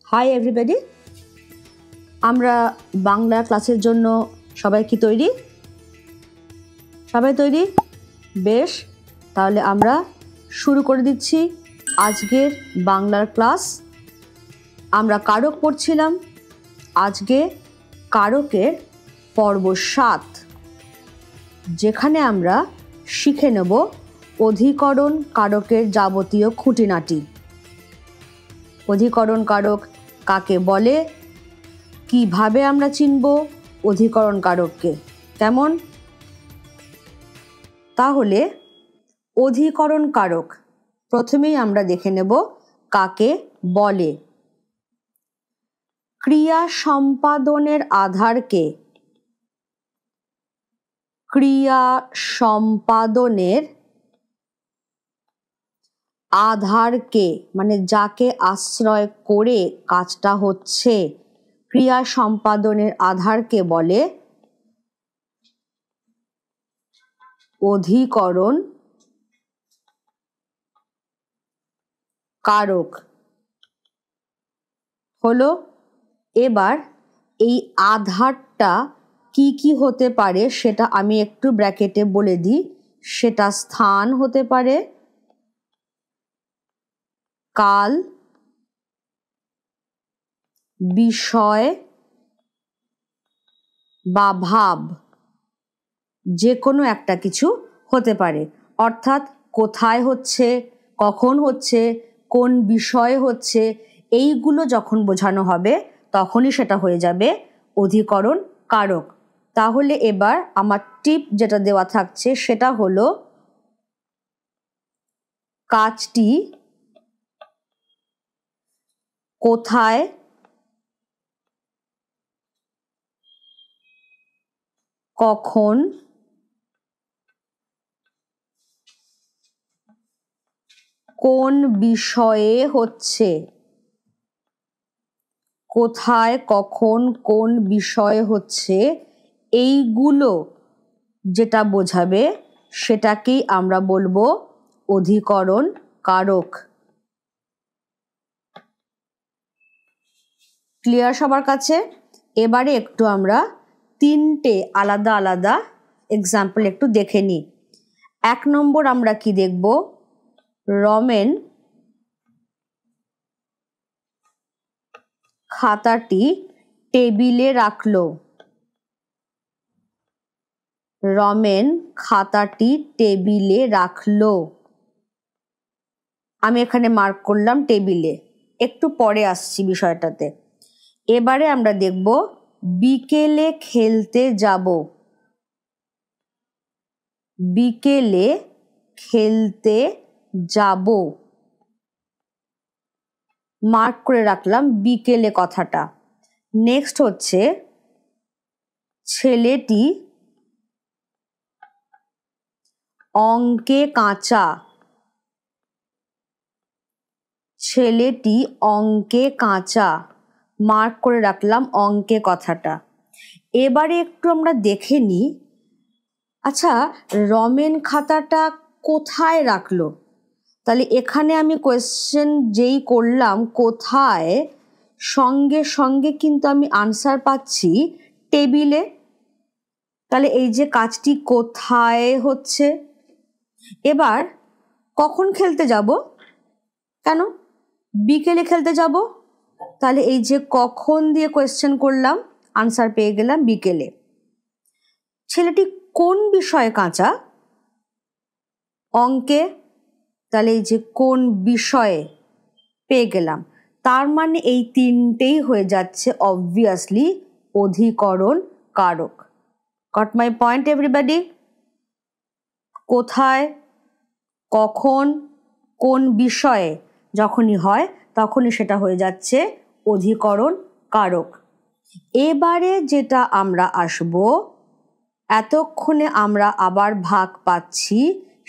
Hi everybody, আমরা বাংলা ক্লাসের জন্য সবাই কি তৈরি? সবাই তৈরি? বেশ, তাহলে আমরা শুরু করে দিচ্ছি আজকের বাংলার ক্লাস। আমরা কারক পড়ছিলাম, আজকে কারকের পর্ব 7, যেখানে আমরা শিখে নেব অধিকরণ কারকের যাবতীয় খুঁটিনাটি। অধিকরণ কারক কাকে বলে, কিভাবে আমরা চিনব অধিকরণ কারককে, কেমন? তাহলে অধিকরণ কারক প্রথমেই আমরা দেখে নেব কাকে বলে। ক্রিয়া সম্পাদনের আধারকে, ক্রিয়া সম্পাদনের আধারকে মানে যাকে আশ্রয় করে কাজটা হচ্ছে, ক্রিয়া সম্পাদনের আধারকে বলে অধিকরণ কারক। হলো, এবার এই আধারটা কি কি হতে পারে সেটা আমি একটু ব্র্যাকেটে বলে দিই। সেটা স্থান হতে পারে, কাল, বিষয় বা ভাব, যে কোনো একটা কিছু হতে পারে। অর্থাৎ কোথায় হচ্ছে, কখন হচ্ছে, কোন বিষয়ে হচ্ছে, এইগুলো যখন বোঝানো হবে তখনই সেটা হয়ে যাবে অধিকরণ কারক। তাহলে এবার আমার টিপ যেটা দেওয়া থাকছে সেটা হলো কাজটি কোথায়, কখন, কোন বিষয়ে হচ্ছে, কোথায়, কখন, কোন বিষয়ে হচ্ছে, এইগুলো যেটা বোঝাবে সেটাকেই আমরা বলবো অধিকরণ কারক। ক্লিয়ার সবার কাছে? এবারে একটু আমরা 3টে আলাদা আলাদা এক্সাম্পল একটু দেখে নিই। 1 নম্বর আমরা কি দেখব? রমেন খাতাটি টেবিলে রাখলো। রমেন খাতাটি টেবিলে রাখলো। আমি এখানে মার্ক করলাম টেবিলে, একটু পরে আসছি বিষয়টাতে। এবারে আমরা দেখব বিকেলে খেলতে যাব। বিকেলে খেলতে যাব, মার্ক করে রাখলাম বিকেলে কথাটা। নেক্সট হচ্ছে ছেলেটি অঙ্কে কাঁচা। ছেলেটি অঙ্কে কাঁচা, মার্ক করে রাখলাম অঙ্কে কথাটা। এবারে একটু আমরা দেখে নিই, আচ্ছা রমেন খাতাটা কোথায় রাখলো? তাহলে এখানে আমি কোয়েশ্চেন যেই করলাম কোথায়, সঙ্গে সঙ্গে কিন্তু আমি আনসার পাচ্ছি টেবিলে। তাহলে এই যে কাজটি কোথায় হচ্ছে। এবার কখন খেলতে যাব? কেন বিকেলে খেলতে যাব? তাহলে এই যে কখন দিয়ে কোয়েশ্চেন করলাম, আনসার পেয়ে গেলাম বিকেলে। ছেলেটি কোন বিষয়ে কাঁচা? অঙ্কে। তাহলে এই যে কোন বিষয়ে পেয়ে গেলাম। তার মানে এই 3টেই হয়ে যাচ্ছে অবভিয়াসলি অধিকরণ কারক। Got my point everybody? কোথায়, কখন, কোন বিষয়ে যখনই হয় তখনই সেটা হয়ে যাচ্ছে অধিকরণ কারক। এবারে যেটা আমরা আসব, এতক্ষণে আমরা আবার ভাগ পাচ্ছি,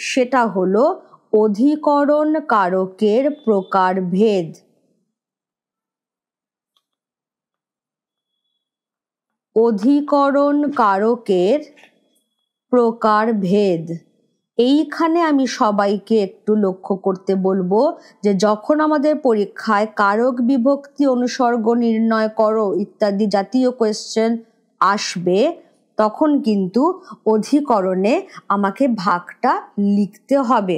সেটা হলো অধিকরণ কারকের প্রকারভেদ। অধিকরণ কারকের প্রকারভেদ। এইখানে আমি সবাইকে একটু লক্ষ্য করতে বলবো যে যখন আমাদের পরীক্ষায় কারক বিভক্তি অনুসর্গ নির্ণয় করো ইত্যাদি জাতীয় কোয়েশ্চেন আসবে, তখন কিন্তু অধিকরণে আমাকে ভাগটা লিখতে হবে।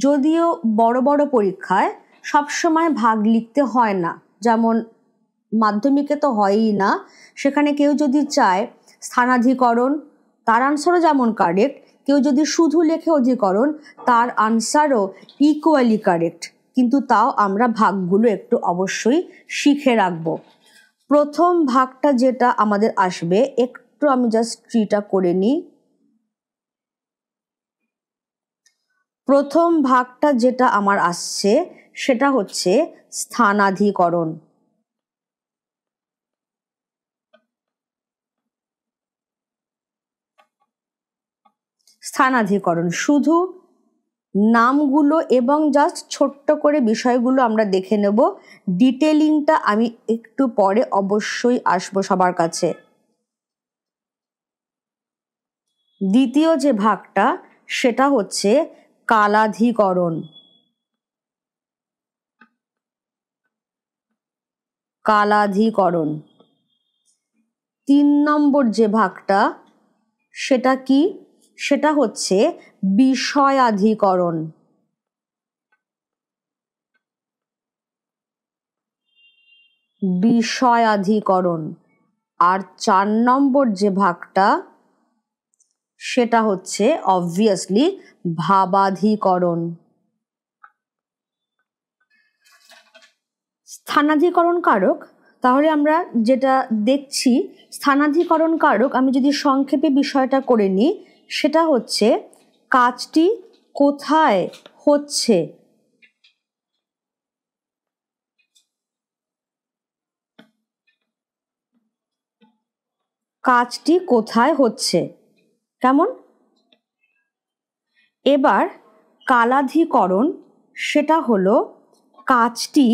যদিও বড় বড় পরীক্ষায় সবসময় ভাগ লিখতে হয় না, যেমন মাধ্যমিকে তো হয়ই না, সেখানে কেউ যদি চায় স্থানাধিকরণ, তার আনসারও যেমন কারেক্ট, কেউ যদি শুধু লেখে অধিকরণ, তার আনসারও ইকুয়ালি কারেক্ট, কিন্তু তাও আমরা ভাগগুলো একটু অবশ্যই শিখে রাখবো। প্রথম ভাগটা যেটা আমাদের আসবে, একটু আমি জাস্ট ট্রিটা করে নিই। প্রথম ভাগটা যেটা আমার আসছে সেটা হচ্ছে স্থানাধিকরণ। স্থানাধিকরণ শুধু নামগুলো এবং জাস্ট ছোট্ট করে বিষয়গুলো আমরা দেখে নেব, ডিটেলিংটা আমি একটু পরে অবশ্যই আসবো সবার কাছে। দ্বিতীয় যে ভাগটা সেটা হচ্ছে কালাধিকরণ। কালাধিকরণ। 3 নম্বর যে ভাগটা সেটা কি? সেটা হচ্ছে বিষয়াধিকরণ। বিষয়াধিকরণ। আর 4 নম্বর যে ভাগটা সেটা হচ্ছে অবভিয়াসলি ভাবাধিকরণ। স্থানাধিকরণ কারক, তাহলে আমরা যেটা দেখছি স্থানাধিকরণ কারক, আমি যদি সংক্ষেপে বিষয়টা করে নিই, সেটা হচ্ছে কাজটি কোথায় হচ্ছে। কাজটি কোথায় হচ্ছে, কেমন? এবার কালাধিকরণ, সেটা হলো কাজটি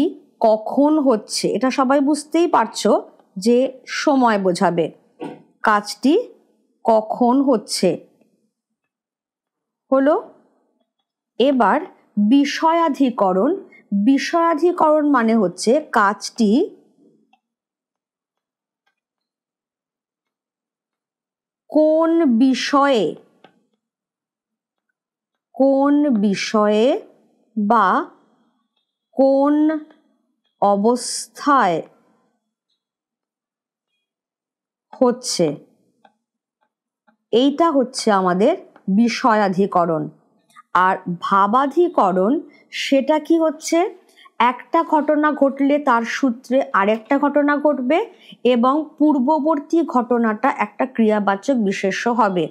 কখন হচ্ছে। এটা সবাই বুঝতেই পারছো যে সময় বোঝাবে। কাজটি কখন হচ্ছে হলো। এবার বিষয়াধিকরণ। বিষয়াধিকরণ মানে হচ্ছে কাজটি কোন বিষয়ে, কোন বিষয়ে বা কোন অবস্থায় হচ্ছে, এইটা হচ্ছে আমাদের বিষয়াধিকরণ। আর ভাবাধিকরণ সেটা কি হচ্ছে, একটা ঘটনা ঘটলে তার সূত্রে আরেকটা ঘটনা ঘটবে এবং পূর্ববর্তী ঘটনাটা একটা ক্রিয়াবাচক বিশেষ্য হবে।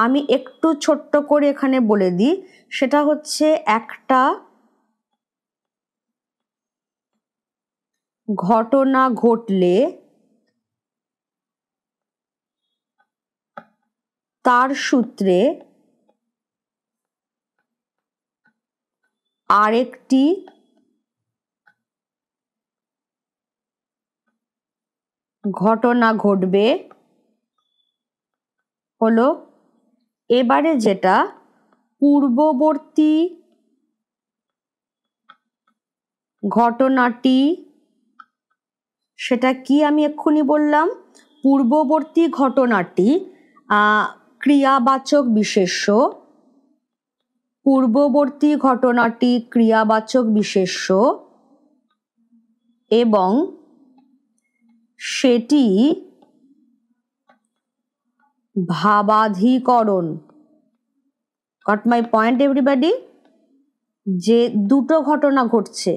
আমি একটু ছোট্ট করে এখানে বলে দিই, সেটা হচ্ছে একটা ঘটনা ঘটলে তার সূত্রে আরেকটি ঘটনা ঘটবে হলো। এবারে যেটা পূর্ববর্তী ঘটনাটি, সেটা কি আমি এক্ষুনি বললাম, পূর্ববর্তী ঘটনাটি ক্রিয়াবাচক বিশেষ্য। পূর্ববর্তী ঘটনাটি ক্রিয়াবাচক বিশেষ্য এবং সেটি ভাবাধিকরণ। Got my point everybody? যে দুটো ঘটনা ঘটছে,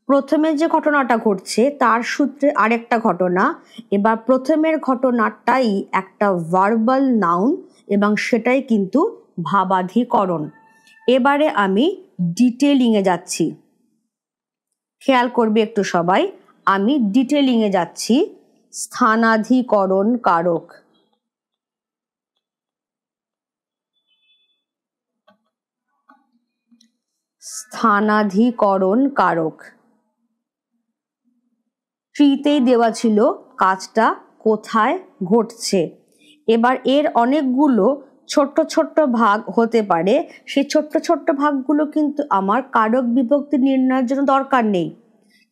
প্রথমে যে ঘটনাটা ঘটছে তার সূত্রে আরেকটা ঘটনা, এবার প্রথমের ঘটনাটাই একটা ভার্বাল নাউন এবং সেটাই কিন্তু ভাবাধিকরণ। এবারে আমি ডিটেলিংয়ে যাচ্ছি, খেয়াল করবে একটু সবাই, আমি ডিটেলিংয়ে যাচ্ছি। স্থানাধিকরণ কারক। স্থানাধিকরণ কারক ট্রিতেই দেওয়া ছিল কাজটা কোথায় ঘটছে। এবার এর অনেকগুলো ছোট্ট ছোট্ট ভাগ হতে পারে, সেই ছোট্ট ছোট্ট ভাগগুলো কিন্তু আমার কারক বিভক্তি নির্ণয়ের জন্য দরকার নেই,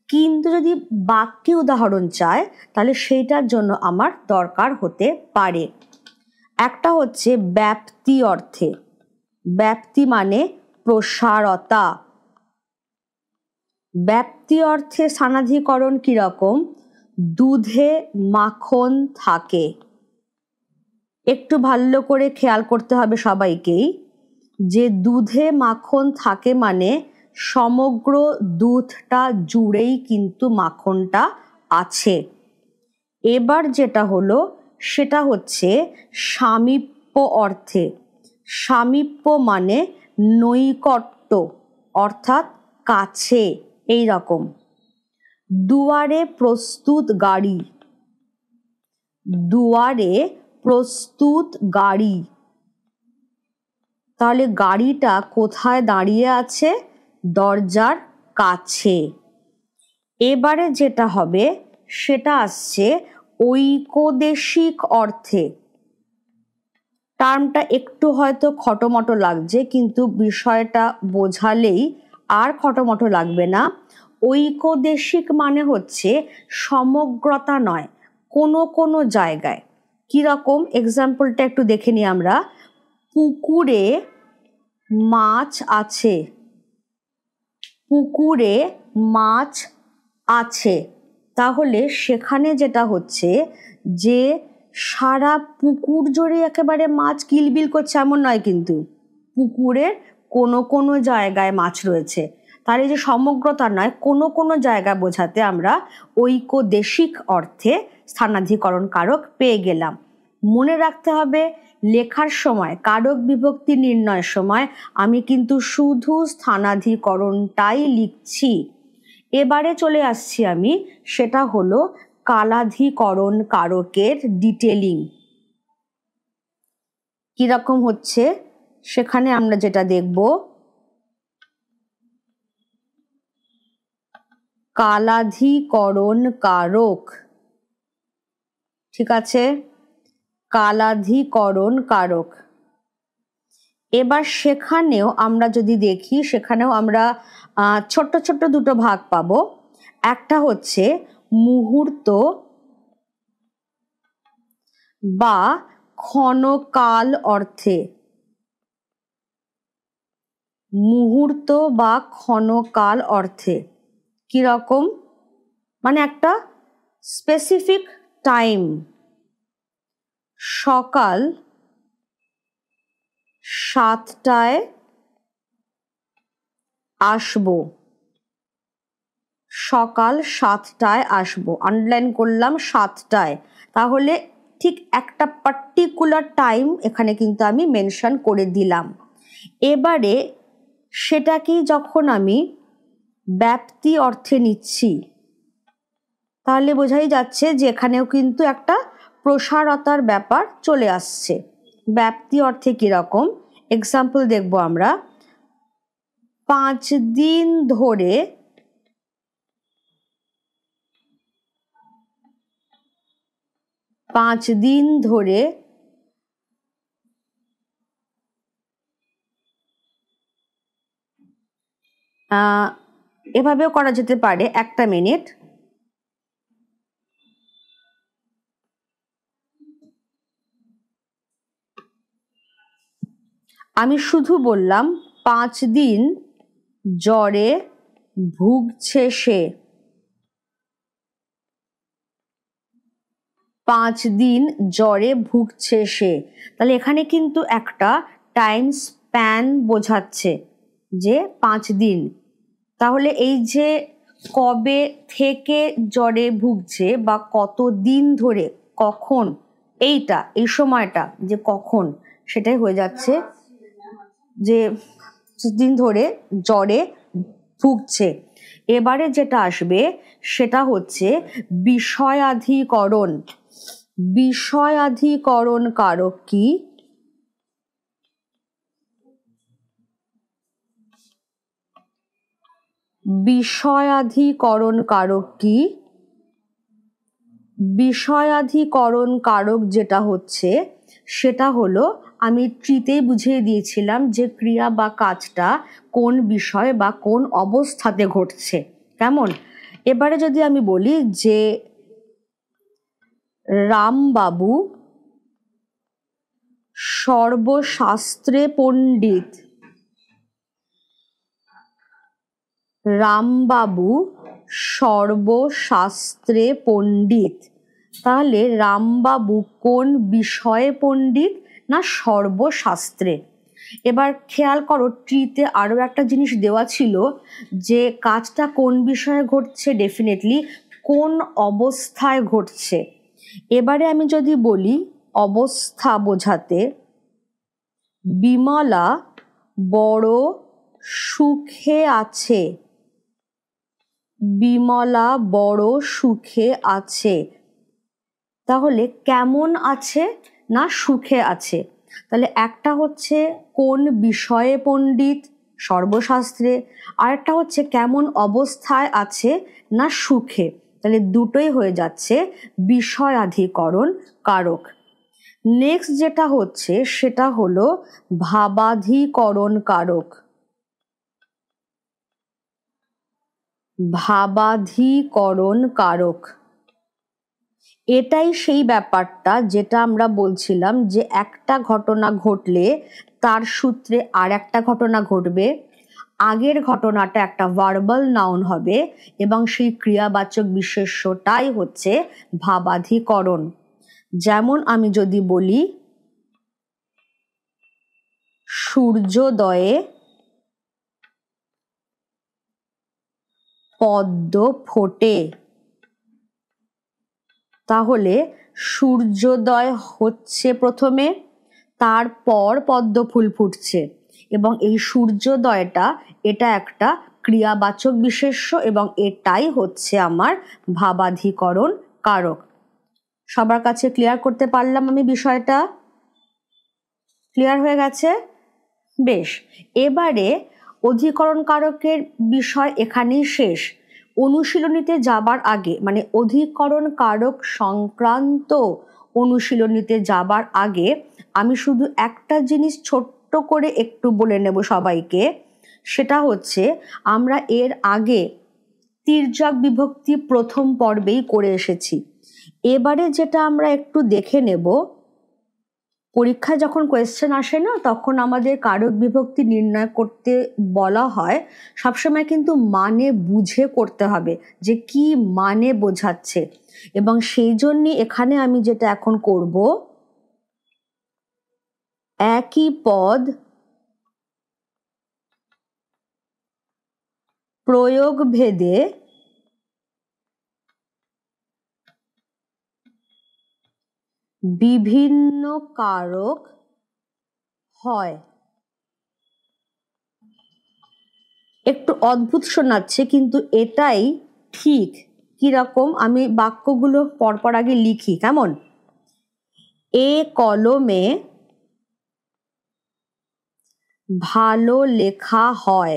কিন্তু যদি বাক্যে উদাহরণ চায় তাহলে সেইটার জন্য আমার দরকার হতে পারে। একটা হচ্ছে ব্যাপ্তি অর্থে, ব্যাপ্তি মানে প্রসারতা। ব্যাপ্তি অর্থে স্থানাধিকরণ কিরকম? দুধে মাখন থাকে। একটু ভালো করে খেয়াল করতে হবে সবাইকেই, যে দুধে মাখন থাকে মানে সমগ্র দুধটা জুড়েই কিন্তু মাখনটা আছে। এবার যেটা হলো সেটা হচ্ছে সামীপ্য অর্থে। সামীপ্য মানে নৈকট্য, অর্থাৎ কাছে, এই রকম। দুয়ারে প্রস্তুত গাড়ি, দুয়ারে প্রস্তুত গাড়ি, তাহলে গাড়িটা কোথায় দাঁড়িয়ে আছে? দরজার কাছে। এবারে যেটা হবে সেটা আসছে ঐকদেশিক অর্থে। টার্মটা একটু হয়তো খটোমটো লাগছে, কিন্তু বিষয়টা বোঝালেই আর খটোমটো লাগবে না। ঐকদেশিক মানে হচ্ছে সমগ্রতা নয়, কোনো কোনো জায়গায়। কিরকম? এক্সাম্পলটা একটু দেখে নিই আমরা। পুকুরে মাছ আছে, পুকুরে মাছ আছে, তাহলে সেখানে যেটা হচ্ছে যে সারা পুকুর জুড়ে একেবারে মাছ কিলবিল করছে এমন নয়, কিন্তু পুকুরের কোনো কোনো জায়গায় মাছ রয়েছে। তার এই যে সমগ্রতা নয়, কোনো কোনো জায়গা বোঝাতে আমরা ঐকদেশিক অর্থে স্থানাধিকরণ কারক পেয়ে গেলাম। মনে রাখতে হবে, লেখার সময় কারক বিভক্তি নির্ণয়ের সময় আমি কিন্তু শুধু স্থানাধিকরণটাই লিখছি। এবারে চলে আসছি আমি, সেটা হলো কালাধিকরণ কারকের ডিটেলিং কিরকম হচ্ছে। সেখানে আমরা যেটা দেখব, কালাধিকরণ কারক, ঠিক আছে, কালাধিকরণ কারক। এবার সেখানেও আমরা যদি দেখি, সেখানেও আমরা ছোট্ট ছোট্ট দুটো ভাগ পাবো। একটা হচ্ছে মুহূর্ত বা ক্ষণকাল অর্থে, মুহূর্ত বা ক্ষণকাল অর্থে। কিরকম? মানে একটা স্পেসিফিক টাইম, সকাল 7টায় আসবো, সকাল 7টায় আসবো, আন্ডারলাইন করলাম 7টায়। তাহলে ঠিক একটা পার্টিকুলার টাইম এখানে কিন্তু আমি মেনশন করে দিলাম। এবারে সেটাকেই যখন আমি ব্যাপ্তি অর্থে নিচ্ছি, তাহলে বোঝাই যাচ্ছে যে এখানেও কিন্তু একটা প্রসারতার ব্যাপার চলে আসছে। ব্যাপ্তি অর্থে কিরকম? এক্সাম্পল দেখব আমরা। 5 দিন ধরে, 5 দিন ধরে এভাবেও করা যেতে পারে। একটা মিনিট, আমি শুধু বললাম 5 দিন জ্বরে ভুগছে সে, 5 দিন জ্বরে ভুগছে সে। তাহলে এখানে কিন্তু একটা টাইম স্প্যান বোঝাচ্ছে যে 5 দিন। তাহলে এই যে কবে থেকে জ্বরে ভুগছে বা কত দিন ধরে, কখন, এইটা, এই সময়টা যে কখন, সেটাই হয়ে যাচ্ছে যে দিন ধরে জ্বরে ভুগছে। এবারে যেটা আসবে সেটা হচ্ছে বিষয়াধিকরণ। বিষয়াধিকরণ কারক কি? বিষয়াধিকরণ কারক কি? বিষয়াধিকরণ কারক যেটা হচ্ছে সেটা হলো আমি ট্রিতেই বুঝিয়ে দিয়েছিলাম যে ক্রিয়া বা কাজটা কোন বিষয় বা কোন অবস্থাতে ঘটছে। কেমন? এবারে যদি আমি বলি যে রামবাবু সর্বশাস্ত্রে পণ্ডিত, রামবাবু সর্বশাস্ত্রে পণ্ডিত, তাহলে রামবাবু কোন বিষয়ে পণ্ডিত? না সর্বশাস্ত্রে। এবার খেয়াল করো ট্রিতে আরও একটা জিনিস দেওয়া ছিল যে কাজটা কোন বিষয়ে ঘটছে, ডেফিনেটলি কোন অবস্থায় ঘটছে। এবারে আমি যদি বলি অবস্থা বোঝাতে, বিমলা বড় সুখে আছে, বিমলা বড় সুখে আছে, তাহলে কেমন আছে? না সুখে আছে। তাহলে একটা হচ্ছে কোন বিষয়ে পণ্ডিত, সর্বশাস্ত্রে, আর একটা হচ্ছে কেমন অবস্থায় আছে, না সুখে। তাহলে দুটোই হয়ে যাচ্ছে বিষয়াধিকরণ কারক। নেক্সট যেটা হচ্ছে সেটা হলো ভাবাধিকরণ কারক। ভাবাধিকরণ কারক, এটাই সেই ব্যাপারটা যেটা আমরা বলছিলাম যে একটা ঘটনা ঘটলে তার সূত্রে আর একটা ঘটনা ঘটবে, আগের ঘটনাটা একটা ভার্বাল নাউন হবে এবং সেই ক্রিয়াবাচক বিশেষ্যটাই হচ্ছে ভাবাধিকরণ। যেমন আমি যদি বলি সূর্যোদয়ে পদ্ম ফোটে, তাহলে সূর্যোদয় হচ্ছে প্রথমে, তারপর পদ্ম ফুল ফুটছে, এবং এই সূর্যোদয়টা এটা একটা ক্রিয়াবাচক বিশেষ্য এবং এটাই হচ্ছে আমার ভাবাধিকরণ কারক। সবার কাছে ক্লিয়ার করতে পারলাম আমি বিষয়টা? ক্লিয়ার হয়ে গেছে? বেশ, এবারে অধিকরণ কারকের বিষয় এখানেই শেষ। অনুশীলনীতে যাবার আগে, মানে অধিকরণ কারক সংক্রান্ত অনুশীলনীতে যাবার আগে আমি শুধু একটা জিনিস ছোট্ট করে একটু বলে নেব সবাইকে। সেটা হচ্ছে আমরা এর আগে তির্যক বিভক্তি প্রথম পর্বেই করে এসেছি। এবারে যেটা আমরা একটু দেখে নেব, পরীক্ষায় যখন কোয়েশ্চেন আসে না তখন আমাদের কারক বিভক্তি নির্ণয় করতে বলা হয়, সবসময় কিন্তু মানে বুঝে করতে হবে যে কি মানে বোঝাচ্ছে। এবং সেই জন্যই এখানে আমি যেটা এখন করব, একই পদ প্রয়োগ ভেদে বিভিন্ন কারক হয়। একটু অদ্ভুত শোনাচ্ছে কিন্তু এটাই ঠিক। কিরকম? আমি বাক্যগুলো পরপর আগে লিখি, কেমন? এ কলমে ভালো লেখা হয়,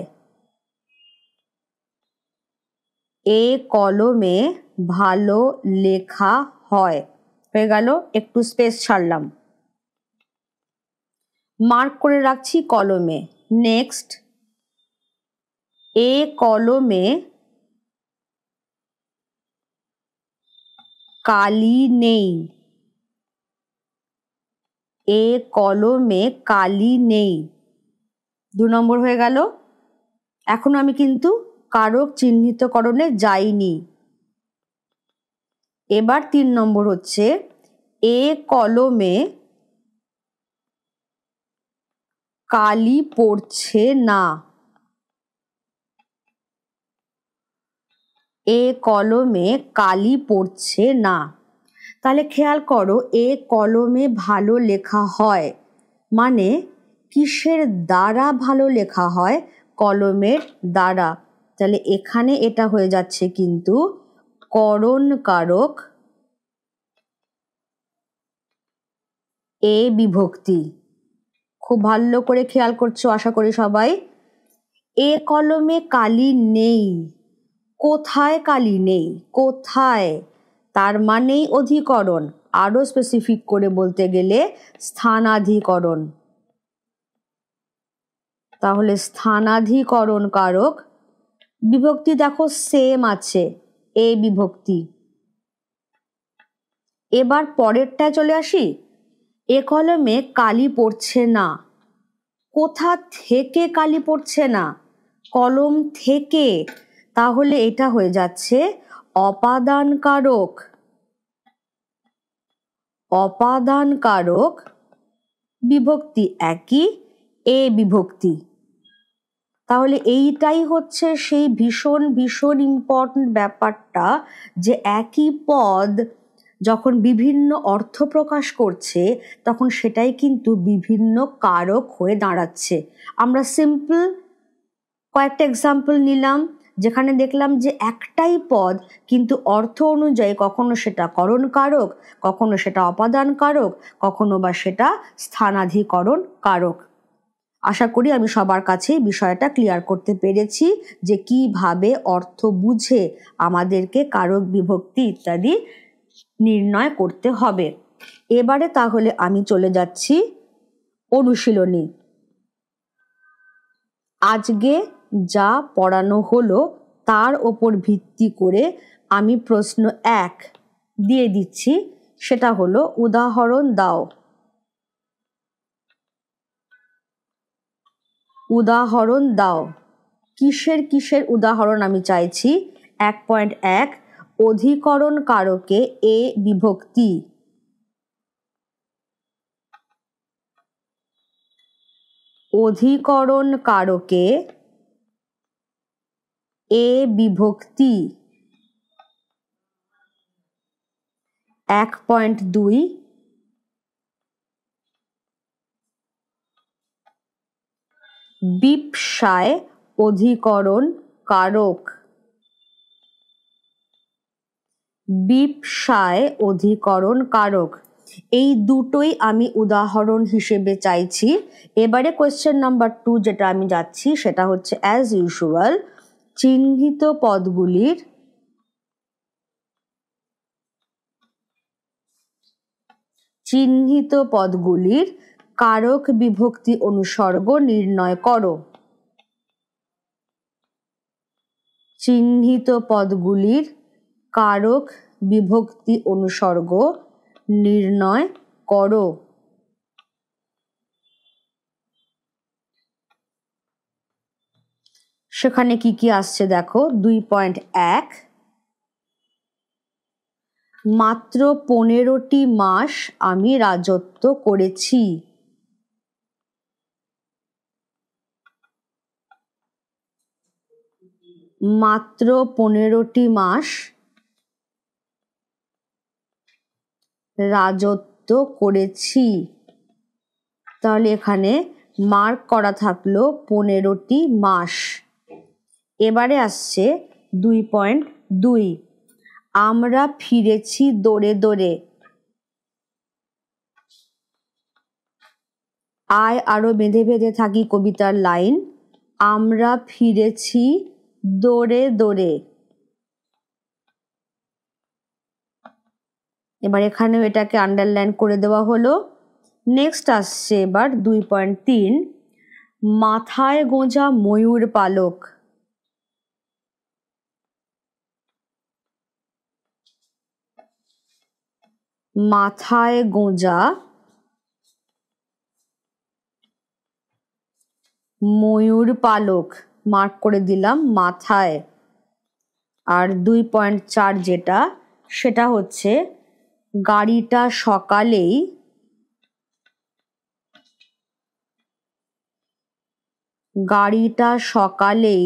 এ কলমে ভালো লেখা হয়। হয়ে গেল, একটু স্পেস ছাড়লাম, মার্ক করে রাখছি কলমে। নেক্সট, এ কলমে কালি নেই, এ কলমে কালি নেই। 2 নম্বর হয়ে গেল। এখন আমি কিন্তু কারক চিহ্নিতকরণে যাইনি। এবার 3 নম্বর হচ্ছে এ কলমে কালি পড়ছে না, এ কলমে কালি পড়ছে না। তাহলে খেয়াল করো, এ কলমে ভালো লেখা হয় মানে কিসের দ্বারা ভালো লেখা হয়? কলমের দ্বারা। তাহলে এখানে এটা হয়ে যাচ্ছে কিন্তু করণ কারক এ বিভক্তি। খুব ভালো করে খেয়াল করছো আশা করি সবাই। এ কলমে কালি নেই, কোথায় কালি নেই? কোথায়? তার মানেই অধিকরণ। আরো স্পেসিফিক করে বলতে গেলে স্থানাধিকরণ। তাহলে স্থানাধিকরণ কারক। বিভক্তি দেখো সেম আছে, এ বিভক্তি। এবার পরেরটায় চলে আসি। এ কলমে কালি পড়ছে না। কোথা থেকে কালি পড়ছে না? কলম থেকে। তাহলে এটা হয়ে যাচ্ছে অপাদান কারক। অপাদান কারক, বিভক্তি একই, এ বিভক্তি। তাহলে এইটাই হচ্ছে সেই ভীষণ ভীষণ ইম্পর্টেন্ট ব্যাপারটা, যে একই পদ যখন বিভিন্ন অর্থ প্রকাশ করছে তখন সেটাই কিন্তু বিভিন্ন কারক হয়ে দাঁড়াচ্ছে। আমরা সিম্পল কয়েকটা এক্সাম্পল নিলাম, যেখানে দেখলাম যে একটাই পদ কিন্তু অর্থ অনুযায়ী কখনো সেটা করণ কারক, কখনো সেটা অপাদান কারক, কখনো বা সেটা স্থানাধিকরণ কারক। আশা করি আমি সবার কাছেই বিষয়টা ক্লিয়ার করতে পেরেছি যে কিভাবে অর্থ বুঝে আমাদেরকে কারক বিভক্তি ইত্যাদি নির্ণয় করতে হবে। এবারে তাহলে আমি চলে যাচ্ছি অনুশীলনী। আজকে যা পড়ানো হলো তার ওপর ভিত্তি করে আমি প্রশ্ন 1 দিয়ে দিচ্ছি, সেটা হলো উদাহরণ দাও। উদাহরণ দাও। কিসের কিসের উদাহরণ আমি চাইছি? 1.1 অধিকরণ কারকে এ বিভক্তি। অধিকরণ কারকে এ বিভক্তি। 1.2 বিপসায় অধিকরণ কারক। বিপসায় অধিকরণ কারক। এই দুটোই আমি উদাহরণ হিসেবে চাইছি। এবারে কোয়েশ্চেন নাম্বার 2 যেটা আমি যাচ্ছি সেটা হচ্ছে অ্যাজ ইউজুয়াল চিহ্নিত পদগুলির কারক বিভক্তি অনুসর্গ নির্ণয় করো। চিহ্নিত পদগুলির কারক বিভক্তি অনুসর্গ নির্ণয় করো। সেখানে কি কি আসছে দেখো। 2.1 মাত্র 15টি মাস আমি রাজত্ব করেছি। মাত্র 15টি মাস রাজত্ব করেছি। তাহলে এখানে মার্ক করা থাকলো 15টি মাস। এবারে আসছে 2.2 আমরা ফিরেছি দৌড়ে দৌড়ে। আয় আরো বেঁধে বেঁধে থাকি কবিতার লাইন। আমরা ফিরেছি দৌড়ে দৌড়ে। এবার এখানেও এটাকে আন্ডারলাইন করে দেওয়া হলো। নেক্সট আসছে এবার 2.3 মাথায় গোঁজা ময়ূর পালক। মাথায় গোঁজা ময়ূর পালক, মার্ক করে দিলাম মাথায়। আর 2.4 যেটা সেটা হচ্ছে গাড়িটা সকালেই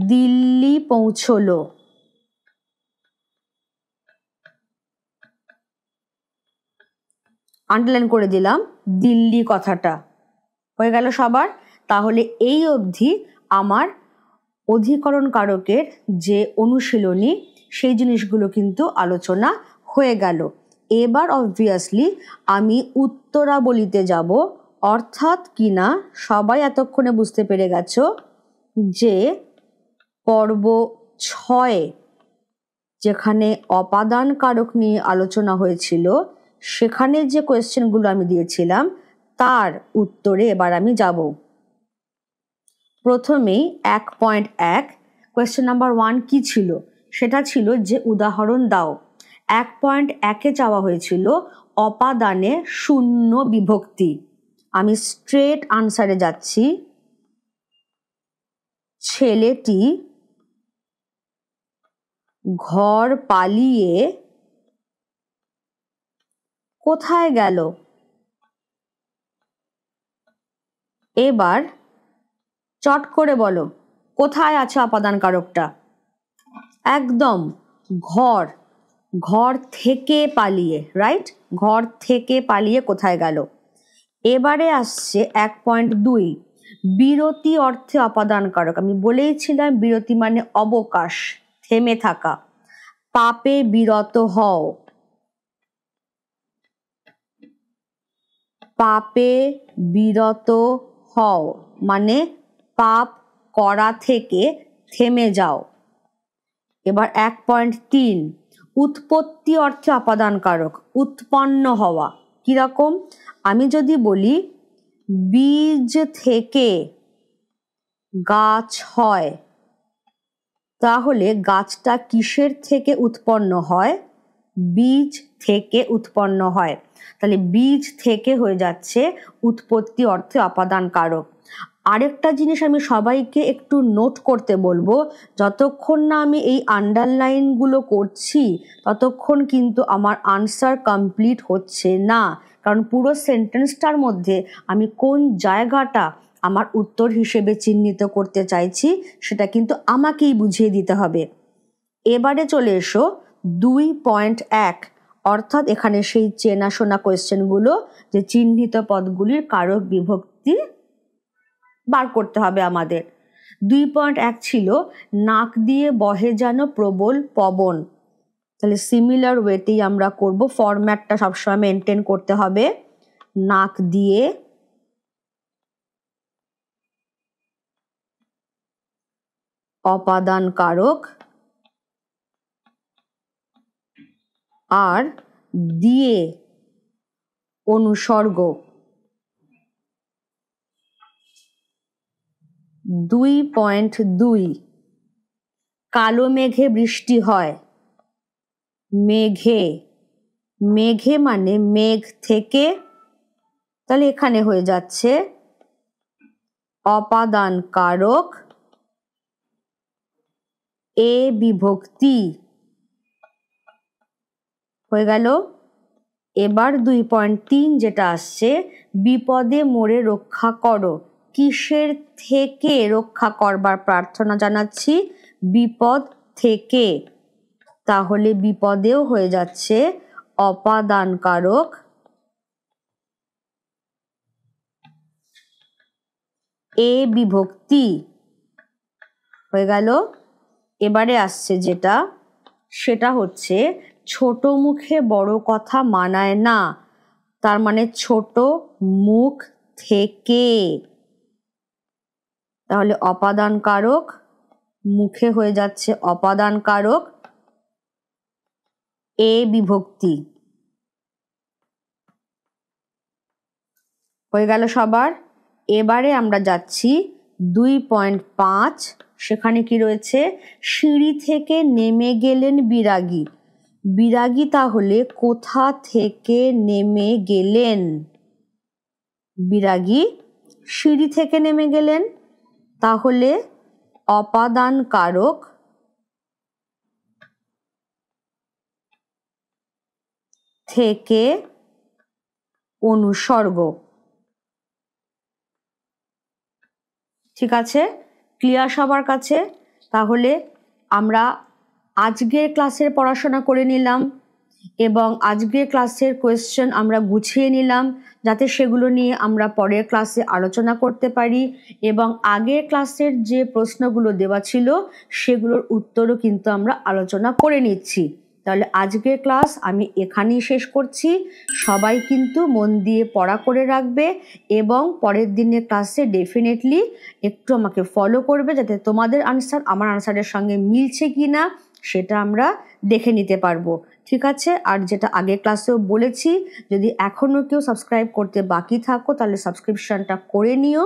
দিল্লি পৌঁছলো। আন্ডারলাইন করে দিলাম দিল্লি কথাটা। হয়ে গেল সবার? তাহলে এই অবধি আমার অধিকরণ কারকের যে অনুশীলনী সেই জিনিসগুলো কিন্তু আলোচনা হয়ে গেল। এবার অবভিয়াসলি আমি উত্তরাবলিতে যাব, অর্থাৎ কিনা সবাই এতক্ষণে বুঝতে পেরে গেছো যে পর্ব 6 যেখানে অপাদান কারক নিয়ে আলোচনা হয়েছিল সেখানে যে কোয়েশ্চেনগুলো আমি দিয়েছিলাম তার উত্তরে এবার আমি যাব। প্রথমেই 1.1 কোয়েশ্চেন নাম্বার 1 কি ছিল? সেটা ছিল যে উদাহরণ দাও। 1.1-এ চাওয়া হয়েছিল অপাদানে শূন্য বিভক্তি। আমি স্ট্রেট আনসারে যাচ্ছি। ছেলেটি ঘর পালিয়ে কোথায় গেল? এবার চট করে বলো, কোথায় আছে অপাদান কারকটা? একদম ঘর, ঘর থেকে পালিয়ে, রাইট? ঘর থেকে পালিয়ে কোথায় গেল? এবারে আসছে 1.2 বিরতি অর্থে অপাদান কারক। আমি বলেইছিলাম বিরতি মানে অবকাশ, থেমে থাকা। পাপে বিরত হও, পাপে বিরত হও মানে পাপ করা থেকে থেমে যাও। এবার 1.3 উৎপত্তি অর্থে অপাদান কারক, উৎপন্ন হওয়া। কিরকম? আমি যদি বলি বীজ থেকে গাছ হয়, তাহলে গাছটা কিসের থেকে উৎপন্ন হয়? বীজ থেকে উৎপন্ন হয়। তাহলে বীজ থেকে হয়ে যাচ্ছে উৎপত্তি অর্থে অপাদান কারক। আরেকটা জিনিস আমি সবাইকে একটু নোট করতে বলবো, যতক্ষণ না আমি এই আন্ডারলাইনগুলো করছি ততক্ষণ কিন্তু আমার আনসার কমপ্লিট হচ্ছে না। কারণ পুরো সেন্টেন্সটার মধ্যে আমি কোন জায়গাটা আমার উত্তর হিসেবে চিহ্নিত করতে চাইছি সেটা কিন্তু আমাকেই বুঝিয়ে দিতে হবে। এবারে চলে এসো 2.1, অর্থাৎ এখানে সেই চেনাশোনা কোয়েশ্চেনগুলো যে চিহ্নিত পদগুলির কারক বিভক্তি বার করতে হবে আমাদের। 2.1 ছিল নাক দিয়ে বহে যেন প্রবল পবন। তাহলে সিমিলার ওয়েতেই আমরা করব, ফরম্যাটটা সবসময় মেনটেন করতে হবে। নাক দিয়ে অপাদান কারক আর দিয়ে অনুসর্গ। 2.2 কালো মেঘে বৃষ্টি হয়। মেঘে, মেঘে মানে মেঘ থেকে, তাহলে এখানে হয়ে যাচ্ছে অপাদান কারক এ বিভক্তি হয়ে গেল। এবার 2.3 যেটা আসছে বিপদে মোরে রক্ষা করো। কিসের থেকে রক্ষা করবার প্রার্থনা জানাচ্ছি? বিপদ থেকে। তাহলে বিপদেও হয়ে যাচ্ছে অপাদান কারক এ বিভক্তি হয়ে গেল। এবারে আসছে যেটা, সেটা হচ্ছে ছোট মুখে বড় কথা মানায় না। তার মানে ছোট মুখ থেকে। তাহলে অপাদান কারক মুখে হয়ে যাচ্ছে অপাদান কারক এ বিভক্তি হয়ে গেল সবার। এবারে আমরা যাচ্ছি 2.5, সেখানে কি রয়েছে? সিঁড়ি থেকে নেমে গেলেন বিরাগী। বিরাগী তাহলে কোথা থেকে নেমে গেলেন? বিরাগী সিঁড়ি থেকে নেমে গেলেন, তাহলে অপাদান কারক থেকে অনুসর্গ। ঠিক আছে, ক্লিয়ার সবার কাছে? তাহলে আমরা আজকের ক্লাসের পড়াশোনা করে নিলাম এবং আজকের ক্লাসের কোয়েশ্চেন আমরা গুছিয়ে নিলাম, যাতে সেগুলো নিয়ে আমরা পরের ক্লাসে আলোচনা করতে পারি। এবং আগের ক্লাসের যে প্রশ্নগুলো দেওয়া ছিল সেগুলোর উত্তরও কিন্তু আমরা আলোচনা করে নিচ্ছি। তাহলে আজকের ক্লাস আমি এখানেই শেষ করছি। সবাই কিন্তু মন দিয়ে পড়া করে রাখবে এবং পরের দিনের ক্লাসে ডেফিনেটলি একটু আমাকে ফলো করবে, যাতে তোমাদের আনসার আমার আনসারের সঙ্গে মিলছে কি না সেটা আমরা দেখে নিতে পারবো। ঠিক আছে, আর যেটা আগের ক্লাসেও বলেছি, যদি এখনও কেউ সাবস্ক্রাইব করতে বাকি থাকো তাহলে সাবস্ক্রিপশনটা করে নিও,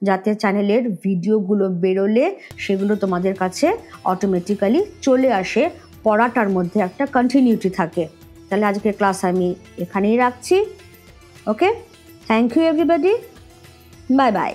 যাতে চ্যানেলের ভিডিওগুলো বেরোলে সেগুলো তোমাদের কাছে অটোমেটিক্যালি চলে আসে, পড়াটার মধ্যে একটা কন্টিনিউটি থাকে। তাহলে আজকের ক্লাস আমি এখানেই রাখছি। Okay, thank you everybody, bye by.